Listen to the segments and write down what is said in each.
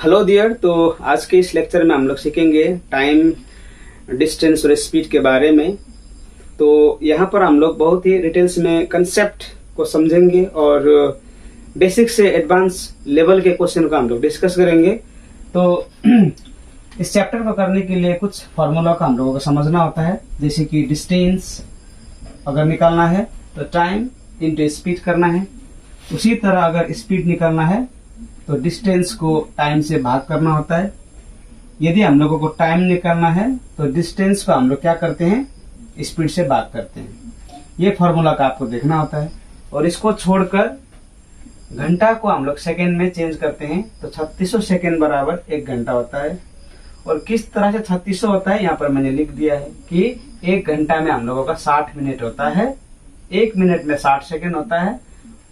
Hello dear. तो आज के इस लेक्चर में हम लोग सीखेंगे टाइम, डिस्टेंस और स्पीड के बारे में। तो यहाँ पर हम लोग बहुत ही डिटेल्स में कंसेप्ट को समझेंगे और बेसिक से एडवांस लेवल के क्वेश्चन का हम लोग डिस्कस करेंगे। तो इस चैप्टर को करने के लिए कुछ फार्मूला का हम लोगों को समझना होता है, जैसे कि डिस्टेंस अगर निकालना है तो टाइम इंटू स्पीड करना है। उसी तरह अगर स्पीड निकालना है तो डिस्टेंस को टाइम से भाग करना होता है। यदि हम लोगों को टाइम निकालना है तो डिस्टेंस को हम लोग क्या करते हैं, स्पीड से भाग करते हैं। ये फॉर्मूला का आपको देखना होता है। और इसको छोड़कर घंटा को हम लोग सेकेंड में चेंज करते हैं तो 3600 सेकेंड बराबर 1 घंटा होता है। और किस तरह से 3600 होता है यहाँ पर मैंने लिख दिया है कि 1 घंटा में हम लोगों का 60 मिनट होता है, 1 मिनट में 60 सेकेंड होता है।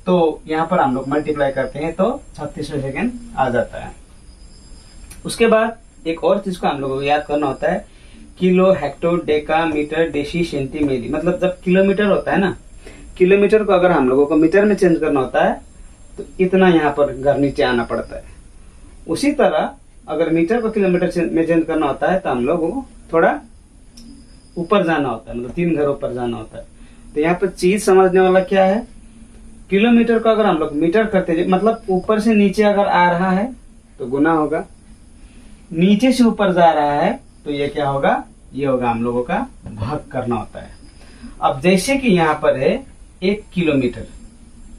तो यहाँ पर हम लोग मल्टीप्लाई करते हैं तो 3600 सेकेंड आ जाता है। उसके बाद एक और चीज को हम लोगों को याद करना होता है, kilo, hecto, deca, metre, deci, centi, milli. मतलब जब किलोमीटर होता है ना, किलोमीटर को अगर हम लोगों को मीटर में चेंज करना होता है तो इतना यहाँ पर घर नीचे आना पड़ता है। उसी तरह अगर मीटर को किलोमीटर में चेंज करना होता है तो हम लोगों को थोड़ा ऊपर जाना होता है, मतलब 3 घर ऊपर जाना होता है। तो यहाँ पर चीज समझने वाला क्या है, किलोमीटर को अगर हम लोग मीटर करते, मतलब ऊपर से नीचे अगर आ रहा है तो गुना होगा, नीचे से ऊपर जा रहा है तो ये क्या होगा, ये होगा हम लोगों का भाग करना होता है। अब जैसे कि यहाँ पर है 1 किलोमीटर,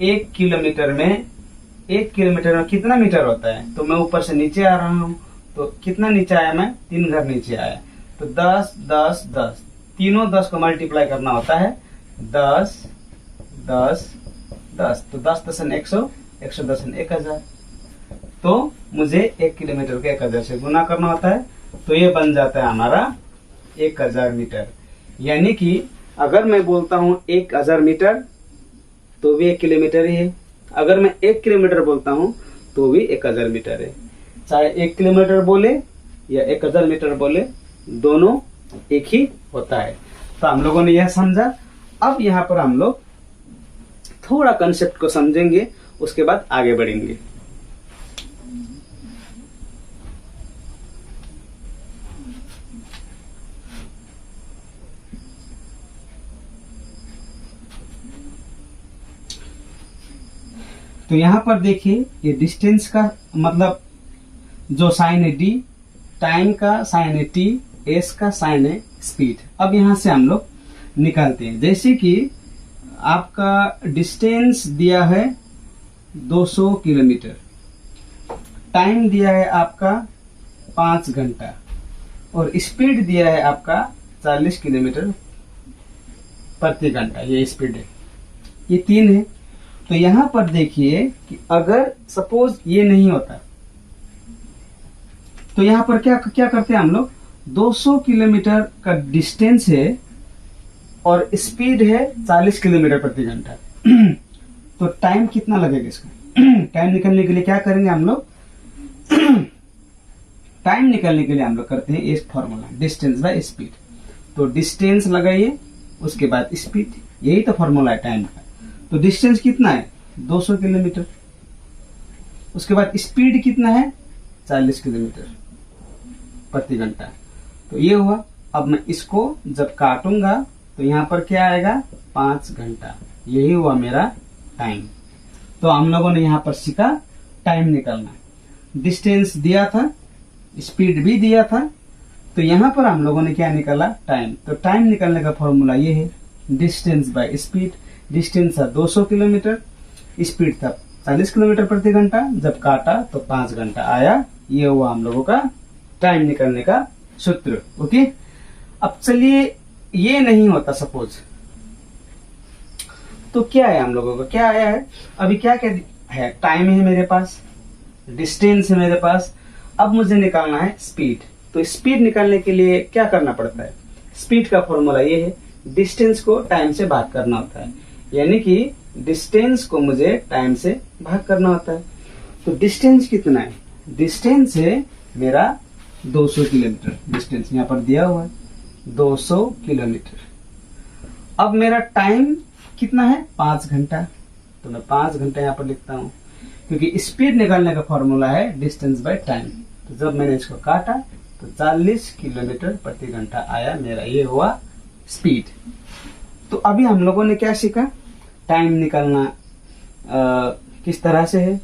1 किलोमीटर में कितना मीटर होता है, तो मैं ऊपर से नीचे आ रहा हूँ तो कितना नीचे आया, मैं 3 घर नीचे आया। तो 10 10 10 तीनों 10 को मल्टीप्लाई करना होता है, 10 10 10, तो 10 दशन 100, 100 दशन 1000। तो मुझे 1 किलोमीटर को 1000 से गुना करना होता है। तो ये बन जाता है हमारा 1000 मीटर। यानी कि अगर मैं बोलता हूँ 1000 मीटर तो भी 1 किलोमीटर ही है, अगर मैं 1 किलोमीटर बोलता हूँ तो भी 1000 मीटर है। चाहे 1 किलोमीटर बोले या 1000 मीटर बोले, दोनों एक ही होता है। तो हम लोगों ने यह समझा। अब यहाँ पर हम लोग थोड़ा कंसेप्ट को समझेंगे, उसके बाद आगे बढ़ेंगे। तो यहां पर देखिए, ये डिस्टेंस का मतलब जो साइन है डी, टाइम का साइन है टी, एस का साइन है स्पीड। अब यहां से हम लोग निकालते हैं। जैसे कि आपका डिस्टेंस दिया है 200 किलोमीटर, टाइम दिया है आपका 5 घंटा और स्पीड दिया है आपका 40 किलोमीटर प्रति घंटा। ये स्पीड है, ये 3 है। तो यहां पर देखिए कि अगर सपोज ये नहीं होता तो यहां पर क्या करते हैं हम लोग, 200 किलोमीटर का डिस्टेंस है और स्पीड है 40 किलोमीटर प्रति घंटा। तो टाइम कितना लगेगा इसका? टाइम निकालने के लिए क्या करेंगे हम लोग, टाइम निकालने के लिए हम लोग करते हैं एक फॉर्मूला, डिस्टेंस बाय स्पीड। तो डिस्टेंस लगाइए, उसके बाद स्पीड, यही तो फॉर्मूला है टाइम का। तो डिस्टेंस कितना है, 200 किलोमीटर। उसके बाद स्पीड कितना है, 40 किलोमीटर प्रति घंटा। तो ये हुआ। अब मैं इसको जब काटूंगा तो यहाँ पर क्या आएगा, 5 घंटा। यही हुआ मेरा टाइम। तो हम लोगों ने यहाँ पर सीखा टाइम निकालना। डिस्टेंस दिया था, स्पीड भी दिया था, तो यहाँ पर हम लोगों ने क्या निकाला, टाइम। तो टाइम निकालने का फॉर्मूला ये है, डिस्टेंस बाय स्पीड। डिस्टेंस था 200 किलोमीटर, स्पीड था 40 किलोमीटर प्रति घंटा, जब काटा तो 5 घंटा आया। ये हुआ हम लोगों का टाइम निकालने का सूत्र। ओके। अब चलिए, ये नहीं होता सपोज, तो क्या है हम लोगों का, क्या आया है अभी, क्या क्या है, टाइम है मेरे पास, डिस्टेंस है मेरे पास। अब मुझे निकालना है स्पीड। तो स्पीड निकालने के लिए क्या करना पड़ता है, स्पीड का फॉर्मूला ये है, डिस्टेंस को टाइम से भाग करना होता है। यानी कि डिस्टेंस को मुझे टाइम से भाग करना होता है। तो डिस्टेंस कितना है, डिस्टेंस है मेरा 200 किलोमीटर। डिस्टेंस यहाँ पर दिया हुआ है 200 किलोमीटर। अब मेरा टाइम कितना है, 5 घंटा। तो मैं 5 घंटा यहाँ पर लिखता हूँ। क्योंकि स्पीड निकालने का फॉर्मूला है डिस्टेंस बाय टाइम। तो जब मैंने इसको काटा तो 40 किलोमीटर प्रति घंटा आया, मेरा ये हुआ स्पीड। तो अभी हम लोगों ने क्या सीखा, टाइम निकालना किस तरह से है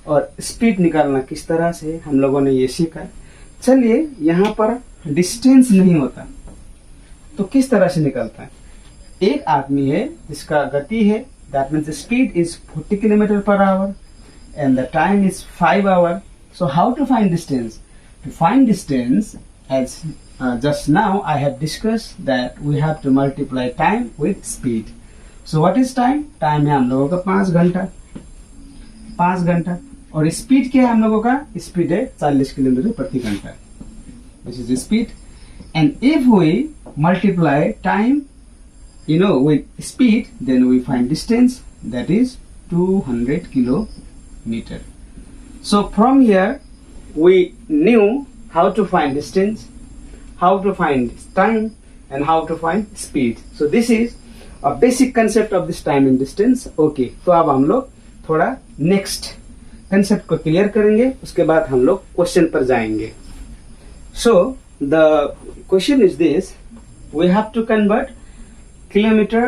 और स्पीड निकालना किस तरह से है, हम लोगों ने ये सीखा। चलिए, यहाँ पर डिस्टेंस नहीं होता तो किस तरह से निकलता है। एक आदमी है जिसका गति है, that means speed is 40 kilometre per our and the time is 5 hours. So how to find distance? To find distance, as just now I have discussed that we have to multiply time with speed. So what is time? Time है हम लोगों का 5 घंटा, 5 घंटा। और speed क्या है हम लोगों का? स्पीड है 40 किलोमीटर प्रति घंटा। This is the speed. And if we multiply time, with speed, then we find distance, that is 200 kilometer. So from here we knew how to find distance, how to find time, and how to find speed. So this is a basic concept of this time and distance. Okay, तो अब हम लोग थोड़ा next concept को clear करेंगे, उसके बाद हम लोग question पर जाएंगे। So the question is this: we have to convert kilometer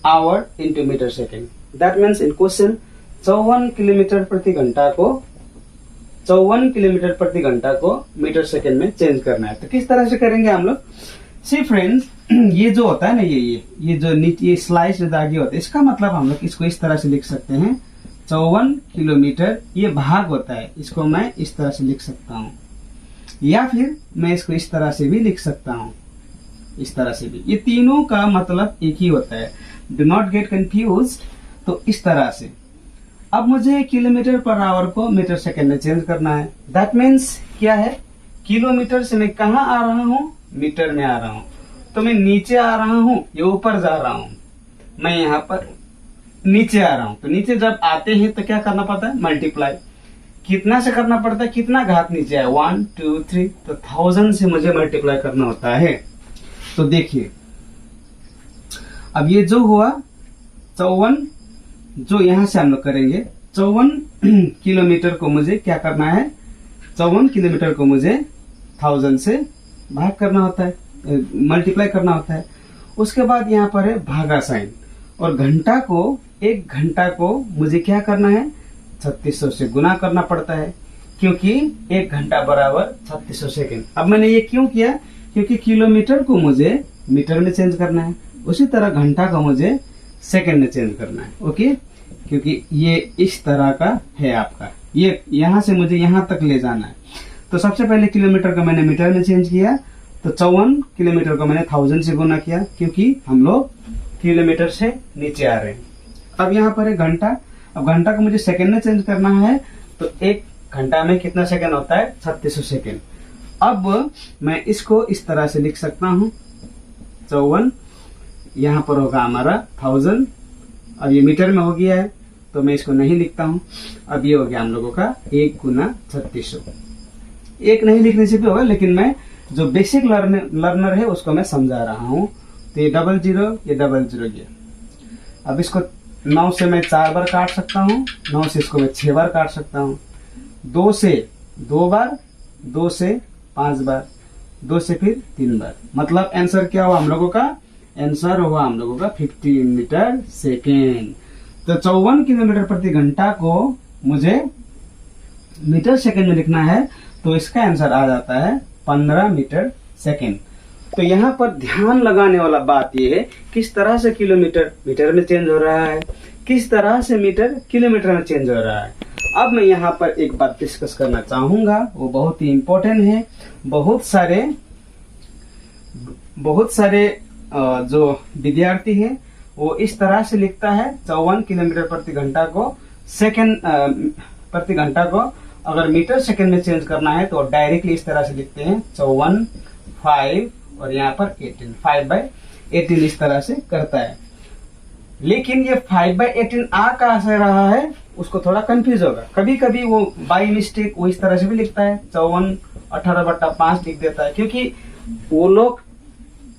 hour into meter second. That means in question 54 kilometre प्रति घंटा को 54 किलोमीटर प्रति घंटा को मीटर सेकंड में चेंज करना है। तो किस तरह से करेंगे हम लोग? सी फ्रेंड्स, ये जो होता है ना, ये जो नीचे ये स्लाइस दागी होता है, इसका मतलब हम लोग इसको इस तरह से लिख सकते हैं 54 किलोमीटर, ये भाग होता है, इसको मैं इस तरह से लिख सकता हूँ, या फिर मैं इसको इस तरह से भी लिख सकता हूँ, इस तरह से भी। ये तीनों का मतलब एक ही होता है, डू नॉट गेट कंफ्यूज। तो इस तरह से अब मुझे किलोमीटर पर आवर को मीटर सेकंड में चेंज करना है। दैट मीन्स क्या है, किलोमीटर से मैं कहाँ आ रहा हूँ, मीटर में आ रहा हूँ। तो मैं नीचे आ रहा हूँ या ऊपर जा रहा हूँ? मैं यहाँ पर नीचे आ रहा हूँ। तो नीचे जब आते हैं तो क्या करना पड़ता है, मल्टीप्लाई। कितना से करना पड़ता है, कितना घात नीचे है, 1 2 3, तो 1000 से मुझे मल्टीप्लाई करना होता है। तो देखिए, अब ये जो हुआ 54, जो यहां से हम लोग करेंगे 54 किलोमीटर को मुझे क्या करना है, 54 किलोमीटर को मुझे 1000 से भाग करना होता है, मल्टीप्लाई करना होता है। उसके बाद यहाँ पर है भागा साइन, और घंटा को, 1 घंटा को मुझे क्या करना है, 3600 से गुना करना पड़ता है, क्योंकि 1 घंटा बराबर 3600 सेकेंड। अब मैंने ये क्यों किया, क्योंकि किलोमीटर को मुझे मीटर में चेंज करना है, उसी तरह घंटा को मुझे सेकंड में चेंज करना है। ओके, क्योंकि ये इस तरह का है आपका, ये यहां से मुझे यहां तक ले जाना है। तो सबसे पहले किलोमीटर को मैंने मीटर में चेंज किया, तो 54 किलोमीटर को मैंने 1000 से गुना किया, क्योंकि हम लोग किलोमीटर से नीचे आ रहे हैं। अब यहाँ पर है घंटा, अब घंटा को मुझे सेकंड में चेंज करना है, तो 1 घंटा में कितना सेकंड होता है, 3600 सेकंड। अब मैं इसको इस तरह से लिख सकता हूँ, 54 यहाँ पर होगा हमारा 1000, अब ये मीटर में हो गया है तो मैं इसको नहीं लिखता हूँ। अब ये हो गया हम लोगों का 1 गुना 3600। 1 नहीं लिखने से भी होगा, लेकिन मैं जो बेसिक लर्नर है उसको मैं समझा रहा हूँ। तो ये 00, ये 00 ये। अब इसको 9 से मैं 4 बार काट सकता हूँ, 9 से इसको मैं 6 बार काट सकता हूँ, 2 से 2 बार, 2 से 5 बार, 2 से फिर 3 बार। मतलब आंसर क्या हुआ हम लोगों का, आंसर हुआ हम लोगों का 50 मीटर सेकेंड। तो 54 किलोमीटर प्रति घंटा को मुझे मीटर सेकेंड में लिखना है, तो इसका आंसर आ जाता है 15 मीटर सेकेंड। तो यहाँ पर ध्यान लगाने वाला बात यह है, किस तरह से किलोमीटर मीटर में चेंज हो रहा है, किस तरह से मीटर किलोमीटर में चेंज हो रहा है। अब मैं यहाँ पर एक बात डिस्कस करना चाहूंगा, वो बहुत ही इंपॉर्टेंट है। बहुत सारे जो विद्यार्थी है वो इस तरह से लिखता है 54 किलोमीटर प्रति घंटा को सेकेंड प्रति घंटा को अगर मीटर सेकेंड में चेंज करना है तो डायरेक्टली इस तरह से लिखते हैं 54 5 और यहाँ पर 18 5/18 इस तरह से करता है। लेकिन ये 5/18 आ कहाँ से रहा है, उसको थोड़ा कंफ्यूज होगा। कभी कभी वो बाई मिस्टेक वो इस तरह से भी लिखता है 54 18/5 लिख देता है, क्योंकि वो लोग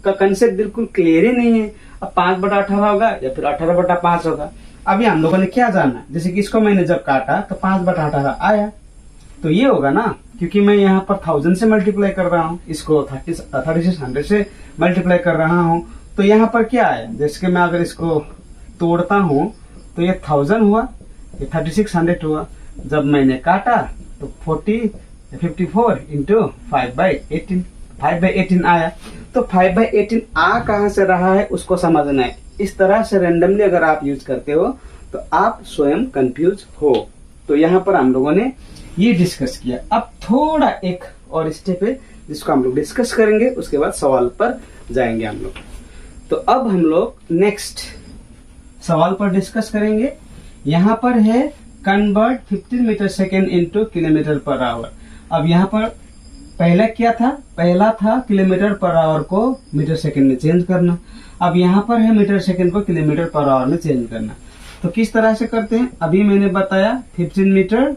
का कंसेप्ट बिल्कुल क्लियर ही नहीं है। अब 5/18 होगा या फिर 18/5 होगा। अभी हम लोगों ने क्या जाना, जैसे कि इसको मैंने जब काटा तो 5/18 आया, तो ये होगा ना, क्योंकि मैं यहाँ पर 1000 से मल्टीप्लाई कर रहा हूँ, इसको 3600 से मल्टीप्लाई कर रहा हूँ, तो यहाँ पर क्या आया, जैसे कि मैं अगर इसको तोड़ता हूँ तो ये 1000 हुआ, ये 3600 हुआ, जब मैंने काटा तो 54 इंटू 5/18, 5/18 आया। तो 5/18 आ कहाँ से रहा है उसको समझना है। इस तरह से रेंडमली अगर आप यूज करते हो तो आप स्वयं कंफ्यूज हो। तो यहाँ पर हम लोगों ने ये डिस्कस किया। अब थोड़ा एक और स्टेप है जिसको हम लोग डिस्कस करेंगे, उसके बाद सवाल पर जाएंगे हम लोग। तो अब हम लोग नेक्स्ट सवाल पर डिस्कस करेंगे। यहाँ पर है convert 15 metre second into kilometre per hour. अब यहाँ पर पहला क्या था, पहला था किलोमीटर पर आवर को मीटर सेकेंड में चेंज करना। अब यहाँ पर है मीटर सेकेंड को किलोमीटर पर आवर में चेंज करना। तो किस तरह से करते हैं, अभी मैंने बताया 15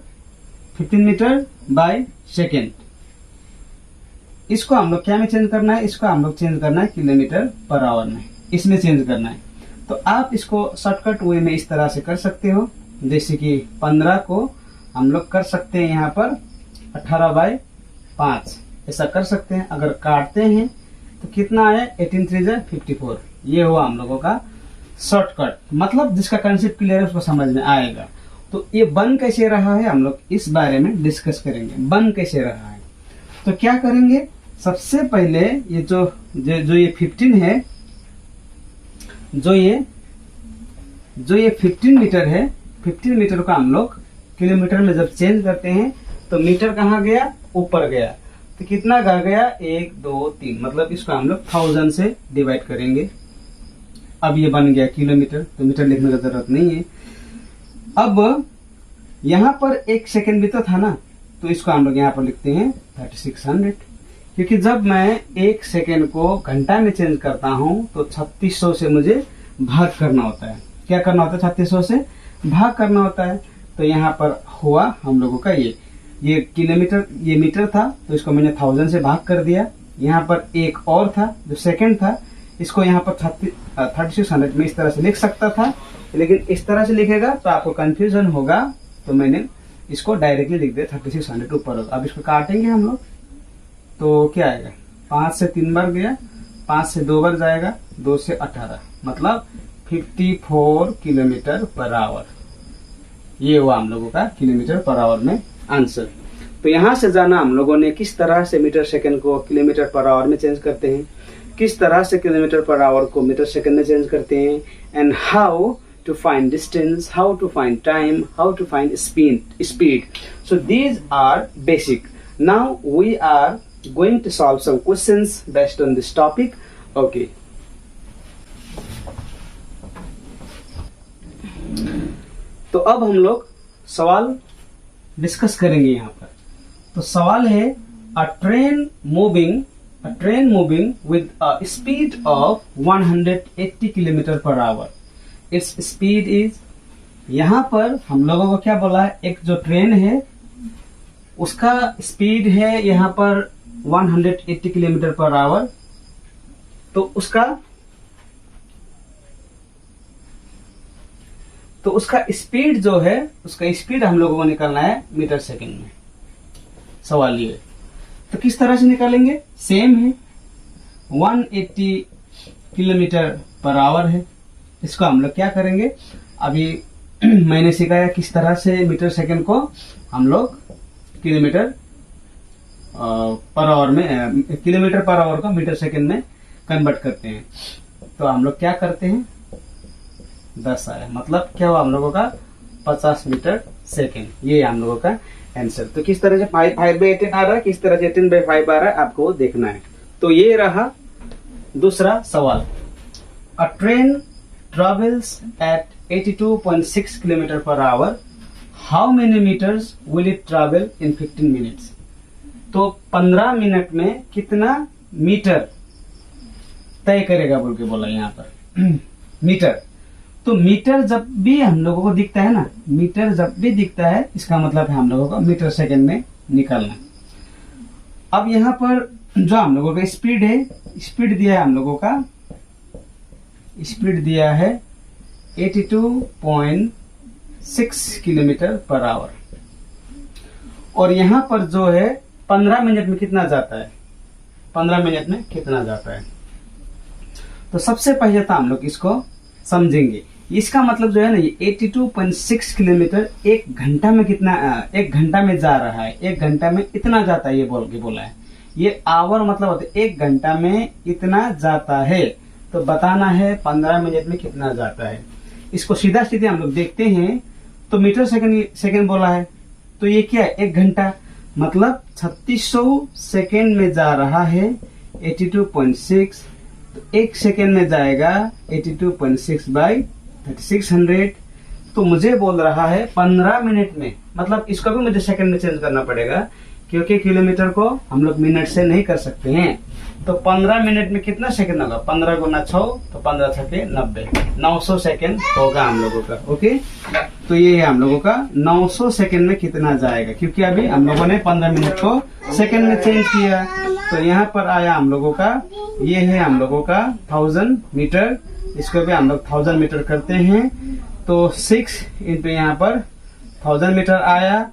मीटर बाय सेकेंड। इसको हम लोग क्या में चेंज करना है, इसको हम लोग चेंज करना है किलोमीटर पर आवर में, इसमें चेंज करना है। तो आप इसको शॉर्टकट वे में इस तरह से कर सकते हो, जैसे कि 15 को हम लोग कर सकते हैं यहाँ पर 18/5, ऐसा कर सकते हैं। अगर काटते हैं तो कितना आया, 18 3 जा 54। ये हुआ हम लोगों का शॉर्टकट, मतलब जिसका कंसेप्ट क्लियर है उसको समझ में आएगा। तो ये बन कैसे रहा है हम लोग इस बारे में डिस्कस करेंगे, बन कैसे रहा है। तो क्या करेंगे, सबसे पहले ये जो ये 15 है, जो ये 15 मीटर है, 15 मीटर को हम लोग किलोमीटर में जब चेंज करते हैं तो मीटर कहाँ गया, ऊपर गया। तो कितना गया, 1 2 3, मतलब इसको हम लोग 1000 से डिवाइड करेंगे। अब ये बन गया किलोमीटर, तो मीटर लिखने की जरूरत नहीं है। अब यहाँ पर 1 सेकेंड भी तो था ना, तो इसको हम लोग यहाँ पर लिखते हैं 3600, क्योंकि जब मैं 1 सेकेंड को घंटा में चेंज करता हूँ तो 3600 से मुझे भाग करना होता है। क्या करना होता है, 3600 से भाग करना होता है। तो यहाँ पर हुआ हम लोगों का ये किलोमीटर, ये मीटर था, तो इसको मैंने 1000 से भाग कर दिया। यहाँ पर एक और था जो सेकंड था, इसको यहाँ पर 3600 में इस तरह से लिख सकता था, लेकिन इस तरह से लिखेगा तो आपको कंफ्यूजन होगा, तो मैंने इसको डायरेक्टली लिख दिया 3600 ऊपर होगा। अब इसको काटेंगे हम लोग तो क्या आएगा, 5 से 3 बार गया, 5 से 2 बार जाएगा, 2 से 18, मतलब 54 किलोमीटर पर आवर। ये हुआ हम लोगों का किलोमीटर पर आवर में आंसर। तो यहाँ से जाना हम लोगों ने किस तरह से मीटर सेकंड को किलोमीटर पर आवर में चेंज करते हैं, किस तरह से किलोमीटर पर आवर को मीटर सेकंड में चेंज करते हैं, and how to find distance, how to find time, how to find speed. So these are basic. Now we are going to solve some questions based on this topic. Okay. तो अब हम लोग सवाल discuss करेंगे यहाँ पर। तो सवाल है, a train moving with a speed of 180 km per hour. Its speed is, यहाँ पर हम लोगों को क्या बोला है, एक जो ट्रेन है उसका स्पीड है यहाँ पर 180 किलोमीटर पर आवर। तो उसका स्पीड जो है, उसका स्पीड हम लोगों को निकालना है मीटर सेकंड में। सवाल ये, तो किस तरह से निकालेंगे, सेम है, 180 किलोमीटर पर आवर है। इसको हम लोग क्या करेंगे, अभी मैंने सिखाया किस तरह से मीटर सेकंड को हम लोग किलोमीटर पर आवर में, किलोमीटर पर आवर को मीटर सेकंड में कन्वर्ट करते हैं। तो हम लोग क्या करते हैं, 10 आया, मतलब क्या हुआ हम लोगों का 50 मीटर सेकंड। ये हम लोगों का आंसर। तो किस तरह से 5/18 आ रहा है, किस तरह से 18/5 आ रहा है, आपको देखना है। तो ये रहा दूसरा सवाल। अ train travels at 82.6 km per hour. How many meters will it travel in 15 minutes? तो 15 मिनट में कितना मीटर तय करेगा बोल के बोला यहाँ पर मीटर। तो मीटर जब भी हम लोगों को दिखता है ना, मीटर जब भी दिखता है इसका मतलब है हम लोगों को मीटर सेकंड में निकालना। अब यहाँ पर जो हम लोगों का स्पीड है, स्पीड दिया है हम लोगों का, स्पीड दिया है 82.6 किलोमीटर पर आवर। और यहाँ पर जो है 15 मिनट में कितना जाता है, 15 मिनट में कितना जाता है। तो सबसे पहले तो हम लोग इसको समझेंगे। इसका मतलब जो है ना, ये 82.6 किलोमीटर एक घंटा में कितना, एक घंटा में जा रहा है, एक घंटा में इतना जाता है, ये बोल के बोला है। ये आवर मतलब होता है एक घंटा में इतना जाता है, तो बताना है 15 मिनट में कितना जाता है। इसको सीधा सीधे हम लोग देखते हैं तो मीटर सेकंड बोला है, तो ये क्या है, एक घंटा मतलब 3600 सेकंड में जा रहा है 82.6। तो एक सेकंड में जाएगा 82.6 बाई 3600। तो मुझे बोल रहा है 15 मिनट में, मतलब इसको भी मुझे सेकंड में चेंज करना पड़ेगा क्योंकि किलोमीटर को हम लोग मिनट से नहीं कर सकते हैं। तो 15 मिनट में कितना सेकंड होगा, 15 गुना 6 तो 15 छके 90, 900 सेकंड होगा हम लोगों का। ओके, तो ये है हम लोगों का 900 सेकंड में कितना जाएगा, क्योंकि अभी हम लोगों ने 15 मिनट को सेकंड में चेंज किया। तो यहाँ पर आया हम लोगों का, ये है हम लोगों का 1000 मीटर। इसको भी हम लोग 1000 मीटर करते हैं, तो 6 इंटू यहाँ पर 1000 मीटर आया।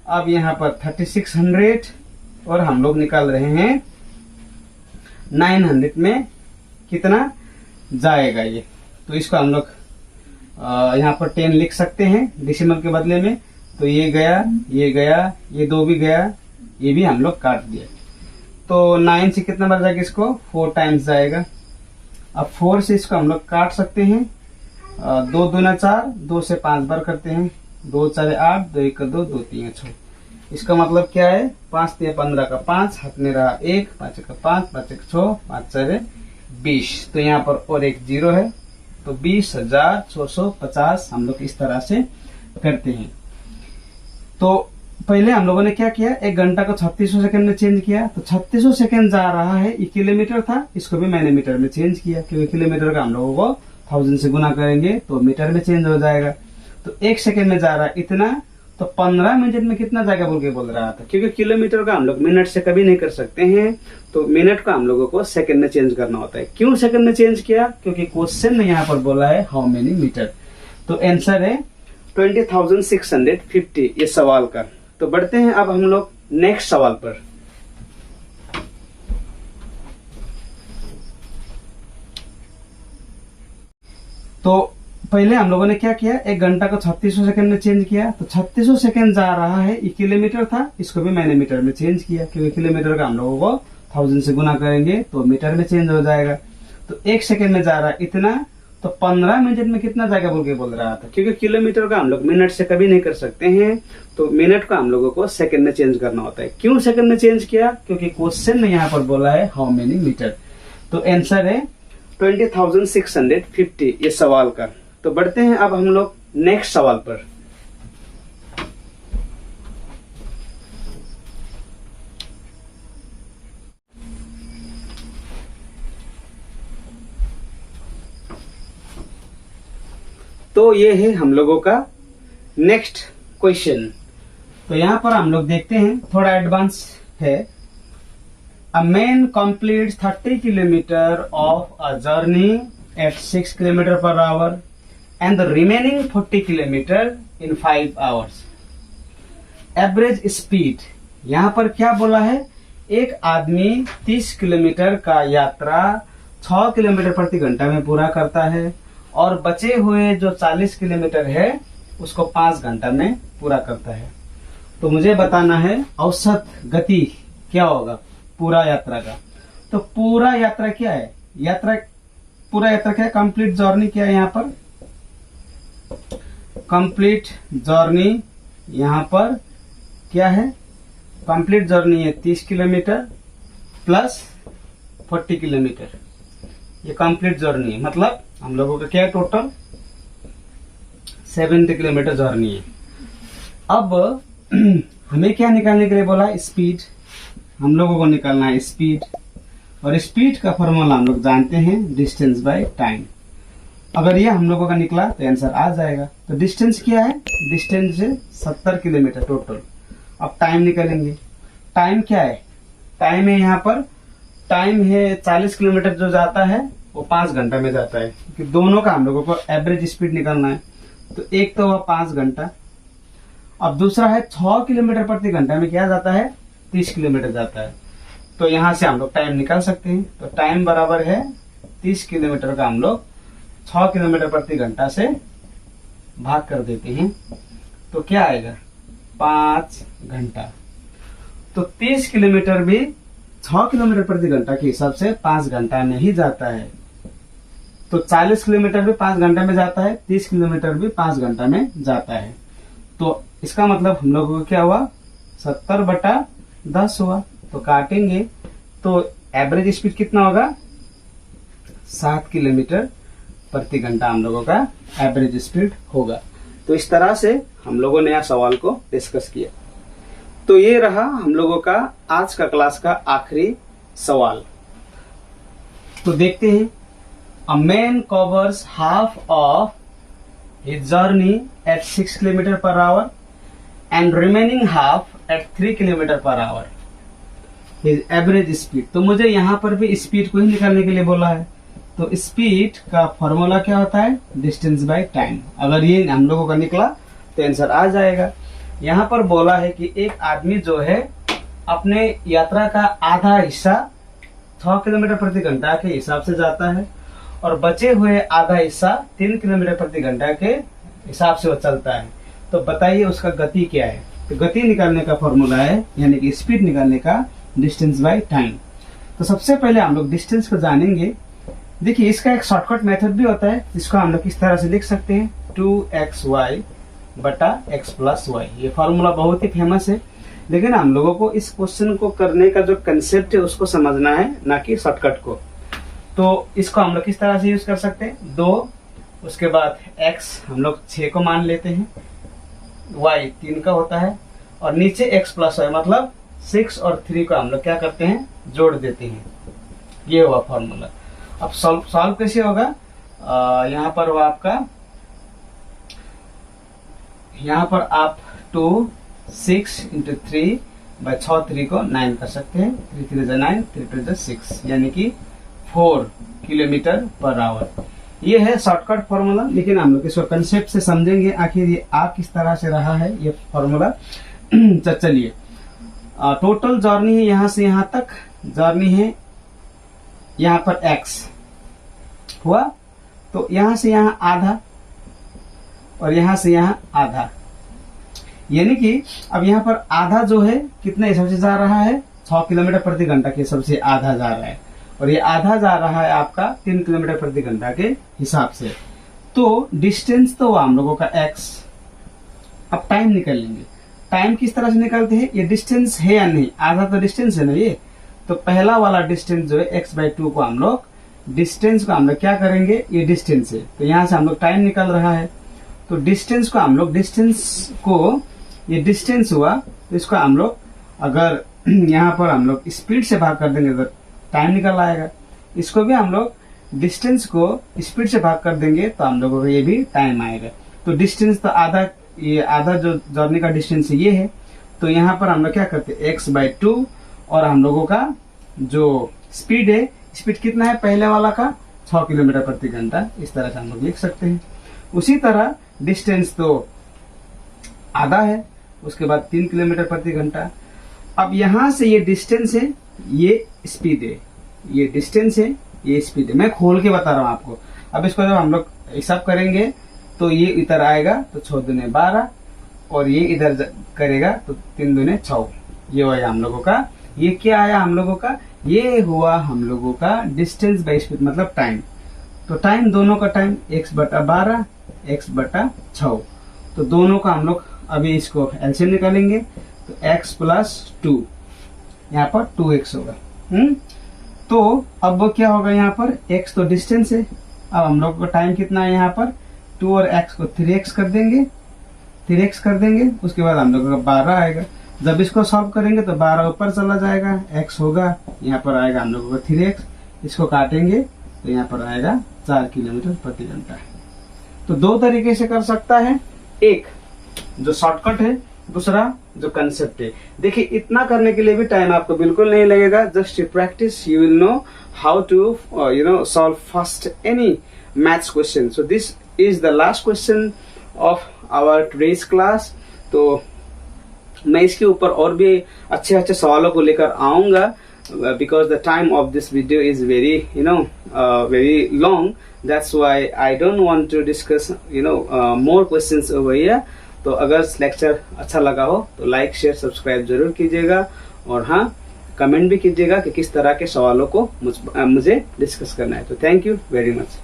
अब यहाँ पर 3600 और हम लोग निकाल रहे हैं 900 में कितना जाएगा ये। तो इसको हम लोग यहाँ पर 10 लिख सकते हैं डेसिमल के बदले में। तो ये गया, ये गया, ये 2 भी गया, ये भी हम लोग काट दिया। तो 9 से कितना बार जाएगा, इसको 4 टाइम्स जाएगा। अब 4 से इसको हम लोग काट सकते हैं, 2 दूना 4, 2 से 5 बार करते हैं, 2 4 8, 2 1 2, 2 3 6। इसका मतलब क्या है, 5 3 15 का 5, हाथ में रहा 1, 5 का 5, 5 1 6, 5 4 20। तो यहाँ पर और एक 0 है, तो 20,650 हम लोग इस तरह से करते हैं। तो पहले हम लोगों ने क्या किया, एक घंटा को 3600 सेकंड में चेंज किया। तो 3600 सेकंड जा रहा है, ये किलोमीटर था, इसको भी मैंने मीटर में चेंज किया, क्योंकि किलोमीटर का हम लोगों को 1000 से गुना करेंगे तो मीटर में चेंज हो जाएगा। तो एक सेकंड में जा रहा है इतना, तो 15 मिनट में कितना जाएगा बोल रहा था, क्योंकि किलोमीटर का हम लोग मिनट से कभी नहीं कर सकते हैं, तो मिनट का हम लोगों को सेकंड में चेंज करना होता है। क्यों सेकंड में चेंज किया, क्योंकि क्वेश्चन में यहाँ पर बोला है हाउ मेनी मीटर। तो आंसर है 20,650 ये सवाल का। तो बढ़ते हैं अब हम लोग नेक्स्ट सवाल पर। तो पहले हम लोगों ने क्या किया, एक घंटा को 3600 सेकंड में चेंज किया। तो 3600 सेकंड जा रहा है, ये किलोमीटर था, इसको भी मैंने मीटर में चेंज किया, क्योंकि किलोमीटर का हम लोगों को 1000 से गुना करेंगे तो मीटर में चेंज हो जाएगा। तो एक सेकंड में जा रहा है इतना, तो 15 मिनट में कितना जाएगा बोल रहा था, क्योंकि किलोमीटर का हम लोग मिनट से कभी नहीं कर सकते हैं, तो मिनट का हम लोगों को सेकंड में चेंज करना होता है। क्यों सेकंड में चेंज किया, क्योंकि क्वेश्चन में यहाँ पर बोला है हाउ मेनी मीटर। तो आंसर है 20,650 ये सवाल का। तो बढ़ते हैं अब हम लोग नेक्स्ट सवाल पर। तो ये है हम लोगों का नेक्स्ट क्वेश्चन। तो यहाँ पर हम लोग देखते हैं, थोड़ा एडवांस है। A man completes 30 kilometre of a journey at 6 kilometre per hour and the remaining 40 kilometre in 5 hours. Average speed, यहाँ पर क्या बोला है, एक आदमी 30 किलोमीटर का यात्रा 6 किलोमीटर प्रति घंटा में पूरा करता है और बचे हुए जो 40 किलोमीटर है उसको 5 घंटा में पूरा करता है। तो मुझे बताना है औसत गति क्या होगा पूरा यात्रा का। तो पूरा यात्रा क्या है, पूरा यात्रा क्या है, कंप्लीट जर्नी क्या है, यहाँ पर कंप्लीट जर्नी, यहाँ पर क्या है, कंप्लीट जर्नी है 30 किलोमीटर प्लस 40 किलोमीटर, ये कंप्लीट जर्नी है। मतलब हम लोगों का क्या है, टोटल 70 किलोमीटर जर्नी है। अब हमें क्या निकालने के लिए बोला, स्पीड। हम लोगों को निकालना है स्पीड, और स्पीड का फॉर्मूला हम लोग जानते हैं, डिस्टेंस बाय टाइम। अगर ये हम लोगों का निकला तो आंसर आ जाएगा। तो डिस्टेंस क्या है, डिस्टेंस है 70 किलोमीटर टोटल। अब टाइम निकालेंगे, टाइम क्या है, टाइम है यहाँ पर, टाइम है 40 किलोमीटर जो जाता है वो 5 घंटा में जाता है, क्योंकि दोनों का हम लोगों को एवरेज स्पीड निकालना है। तो एक तो हुआ 5 घंटा, अब दूसरा है 6 किलोमीटर प्रति घंटा में क्या जाता है, 30 किलोमीटर जाता है। तो यहाँ से हम लोग टाइम निकाल सकते हैं। तो टाइम बराबर है 30 किलोमीटर का हम लोग 6 किलोमीटर प्रति घंटा से भाग कर देते हैं, तो क्या आएगा, 5 घंटा। तो 30 किलोमीटर भी 6 किलोमीटर प्रति घंटा के हिसाब से 5 घंटा में ही जाता है। तो 40 किलोमीटर भी 5 घंटा में जाता है, 30 किलोमीटर भी 5 घंटा में जाता है। तो इसका मतलब हम लोगों को क्या हुआ, 70/10 हुआ। तो काटेंगे तो एवरेज स्पीड कितना होगा, 7 किलोमीटर प्रति घंटा हम लोगों का एवरेज स्पीड होगा। तो इस तरह से हम लोगों ने यह सवाल को डिस्कस किया। तो ये रहा हम लोगों का आज का क्लास का आखिरी सवाल। तो देखते हैं, a man covers half of his journey at 6 kilometre per hour and remaining half at 3 kilometre per hour, his average speed. तो मुझे यहाँ पर भी स्पीड को ही निकालने के लिए बोला है। तो स्पीड का फॉर्मूला क्या होता है, डिस्टेंस बाय टाइम। अगर ये हम लोगों का निकला तो आंसर आ जाएगा। यहाँ पर बोला है कि एक आदमी जो है अपने यात्रा का आधा हिस्सा 6 किलोमीटर प्रति घंटा के हिसाब से जाता है और बचे हुए आधा हिस्सा 3 किलोमीटर प्रति घंटा के हिसाब से वो चलता है। तो बताइए उसका गति क्या है। तो गति निकालने का फॉर्मूला है, यानी कि स्पीड निकालने का डिस्टेंस बाय टाइम। तो सबसे पहले हम लोग डिस्टेंस को जानेंगे। देखिए इसका एक शॉर्टकट मेथड भी होता है, जिसको हम लोग इस तरह से लिख सकते हैं, 2xy बटा x प्लस वाई। ये फॉर्मूला बहुत ही फेमस है, लेकिन हम लोगों को इस क्वेश्चन को करने का जो कंसेप्ट है उसको समझना है, ना कि शॉर्टकट को। तो इसको हम लोग किस तरह से यूज कर सकते हैं, 2, उसके बाद x हम लोग 6 को मान लेते हैं, y 3 का होता है, और नीचे x प्लस वाई मतलब 6 और 3 को हम लोग क्या करते हैं, जोड़ देते हैं। ये हुआ फॉर्मूला। अब सॉल्व कैसे होगा, यहाँ पर हुआ आपका, यहाँ पर आप 2 6 × 3 बाय 6 3 को 9 कर सकते हैं, 3 3 जा 9, 3 2 जा 6, यानी कि 4 किलोमीटर पर आवर। ये है शॉर्टकट फॉर्मूला, लेकिन हम लोग इसको कंसेप्ट से समझेंगे आखिर ये आ किस तरह से रहा है ये फॉर्मूला। चलिए, टोटल जर्नी है यहाँ से यहाँ तक, जर्नी है यहाँ पर x हुआ, तो यहाँ से यहाँ आधा और यहाँ से यहाँ आधा, यानी कि अब यहाँ पर आधा जो है कितने हिसाब से जा रहा है, 6 किलोमीटर प्रति घंटा के हिसाब से आधा जा रहा है, और ये आधा जा रहा है आपका 3 किलोमीटर प्रति घंटा के हिसाब से। तो डिस्टेंस तो हम लोगों का x। अब टाइम निकाल लेंगे। टाइम किस तरह से निकालते हैं, ये डिस्टेंस है या नहीं, आधा तो डिस्टेंस है ना ये। तो पहला वाला डिस्टेंस जो है x/2 को हम लोग डिस्टेंस को हम लोग क्या करेंगे, ये डिस्टेंस है, तो यहाँ से हम लोग टाइम निकल रहा है। तो डिस्टेंस को हम लोग ये डिस्टेंस हुआ, तो इसको हम लोग अगर यहाँ पर हम लोग स्पीड से भाग कर देंगे तो टाइम निकल आएगा। इसको भी हम लोग डिस्टेंस को स्पीड से भाग कर देंगे तो हम लोगों को ये भी टाइम आएगा। तो डिस्टेंस तो आधा, ये आधा जो जर्नी का डिस्टेंस ये है, तो यहाँ पर हम लोग क्या करते हैं, x/2, और हम लोगों का जो स्पीड है, स्पीड कितना है पहले वाला का, 6 किलोमीटर प्रति घंटा। इस तरह से हम लोग लिख सकते हैं। उसी तरह डिस्टेंस तो आधा है, उसके बाद 3 किलोमीटर प्रति घंटा। अब यहां से ये डिस्टेंस है, ये स्पीड है, ये डिस्टेंस है, ये स्पीड है। मैं खोल के बता रहा हूं आपको। अब इसको जब हम लोग हिसाब करेंगे तो ये इधर आएगा तो 6 दूने 12, और ये इधर करेगा तो 3 दूने 6। ये हुआ हम लोगों का, ये क्या आया हम लोगों का, ये हुआ हम लोगों का डिस्टेंस बाय स्पीड मतलब टाइम। तो टाइम दोनों का टाइम x/12 x/6, तो दोनों का हम लोग अभी इसको एलसीएम निकालेंगे, तो x + 2, यहाँ पर 2x होगा। तो अब वो क्या होगा, यहाँ पर x तो डिस्टेंस है, अब हम लोग का टाइम कितना है, यहाँ पर 2 और x को 3x कर देंगे, 3x कर देंगे, उसके बाद हम लोग का 12 आएगा। जब इसको सॉल्व करेंगे तो 12 ऊपर चला जाएगा, x होगा, यहाँ पर आएगा हम लोगों का 3x, इसको काटेंगे तो यहाँ पर आएगा 4 किलोमीटर प्रति घंटा। तो दो तरीके से कर सकता है, एक जो शॉर्टकट है दूसरा जो कंसेप्ट है, देखिए इतना करने के लिए भी टाइम आपको बिल्कुल नहीं लगेगा. Just you practise, you will know how to solve first any maths question. So this is the last question of our today's class. तो मैं इसके ऊपर और भी अच्छे अच्छे सवालों को लेकर आऊंगा, because the time of this video is very very long. That's why I don't want to discuss more questions over here. तो अगर लेक्चर अच्छा लगा हो तो लाइक शेयर सब्सक्राइब जरूर कीजिएगा, और हाँ कमेंट भी कीजिएगा कि किस तरह के सवालों को मुझे डिस्कस करना है. तो थैंक यू वेरी मच.